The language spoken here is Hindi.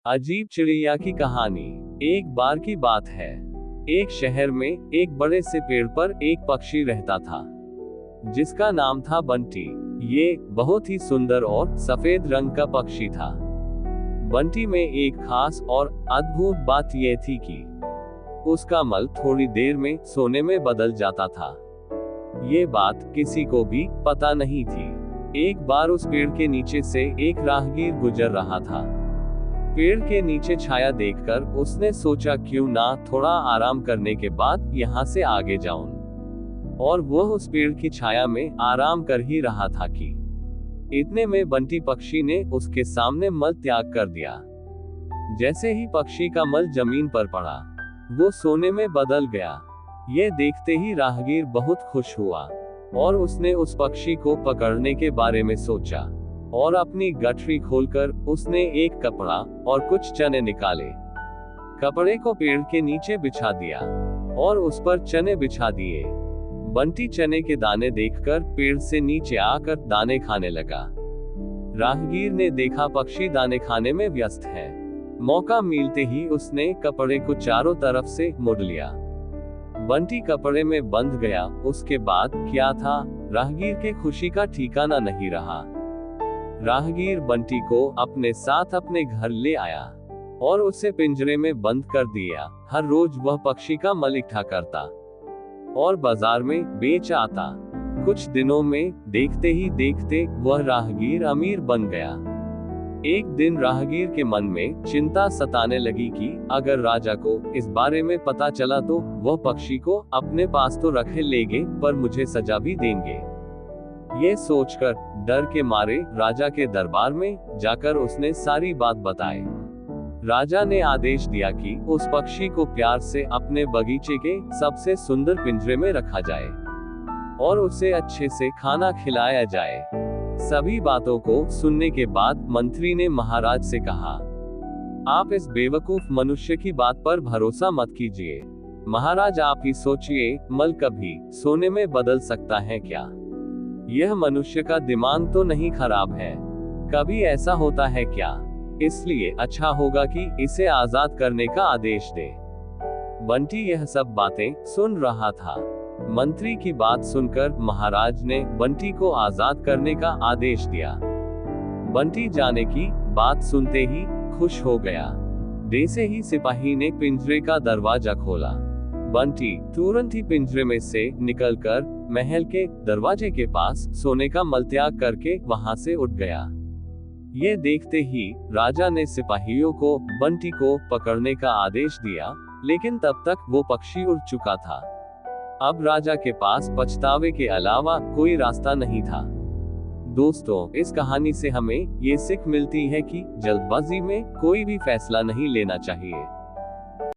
अजीब चिड़िया की कहानी। एक बार की बात है, एक शहर में एक बड़े से पेड़ पर एक पक्षी रहता था जिसका नाम था बंटी। ये बहुत ही सुंदर और सफेद रंग का पक्षी था। बंटी में एक खास और अद्भुत बात यह थी कि उसका मल थोड़ी देर में सोने में बदल जाता था। ये बात किसी को भी पता नहीं थी। एक बार उस पेड़ के नीचे से एक राहगीर गुजर रहा था। पेड़ के नीचे छाया देखकर उसने सोचा क्यों ना थोड़ा आराम करने के बाद यहाँ से आगे जाऊं। और वह उस पेड़ की छाया में आराम कर ही रहा था कि इतने में बंटी पक्षी ने उसके सामने मल त्याग कर दिया। जैसे ही पक्षी का मल जमीन पर पड़ा, वो सोने में बदल गया। ये देखते ही राहगीर बहुत खुश हुआ और उसने उस पक्षी को पकड़ने के बारे में सोचा और अपनी गठरी खोलकर उसने एक कपड़ा और कुछ चने निकाले। कपड़े को पेड़ के नीचे बिछा दिया और उस पर चने बिछा दिए। बंटी चने के दाने देखकर पेड़ से नीचे आकर दाने खाने लगा। राहगीर ने देखा पक्षी दाने खाने में व्यस्त है। मौका मिलते ही उसने कपड़े को चारों तरफ से मोड़ लिया। बंटी कपड़े में बंध गया। उसके बाद क्या था, राहगीर के खुशी का ठिकाना नहीं रहा। राहगीर बंटी को अपने साथ अपने घर ले आया और उसे पिंजरे में बंद कर दिया। हर रोज वह पक्षी का मल इकट्ठा करता और बाजार में बेच आता। कुछ दिनों में देखते ही देखते वह राहगीर अमीर बन गया। एक दिन राहगीर के मन में चिंता सताने लगी कि अगर राजा को इस बारे में पता चला तो वह पक्षी को अपने पास तो रखे लेंगे पर मुझे सजा भी देंगे। ये सोचकर डर के मारे राजा के दरबार में जाकर उसने सारी बात बताई। राजा ने आदेश दिया कि उस पक्षी को प्यार से अपने बगीचे के सबसे सुंदर पिंजरे में रखा जाए और उसे अच्छे से खाना खिलाया जाए। सभी बातों को सुनने के बाद मंत्री ने महाराज से कहा, आप इस बेवकूफ मनुष्य की बात पर भरोसा मत कीजिए। महाराज आप ही सोचिए, मल कभी सोने में बदल सकता है क्या? यह मनुष्य का दिमाग तो नहीं खराब है? कभी ऐसा होता है क्या? इसलिए अच्छा होगा कि इसे आजाद करने का आदेश दे। बंटी यह सब बातें सुन रहा था। मंत्री की बात सुनकर महाराज ने बंटी को आजाद करने का आदेश दिया। बंटी जाने की बात सुनते ही खुश हो गया। जैसे ही सिपाही ने पिंजरे का दरवाजा खोला, बंटी तुरंत ही पिंजरे में से निकलकर महल के दरवाजे के पास सोने का मल त्याग करके वहां से उठ गया। ये देखते ही राजा ने सिपाहियों को बंटी को पकड़ने का आदेश दिया, लेकिन तब तक वो पक्षी उड़ चुका था। अब राजा के पास पछतावे के अलावा कोई रास्ता नहीं था। दोस्तों, इस कहानी से हमें ये सीख मिलती है कि जल्दबाजी में कोई भी फैसला नहीं लेना चाहिए।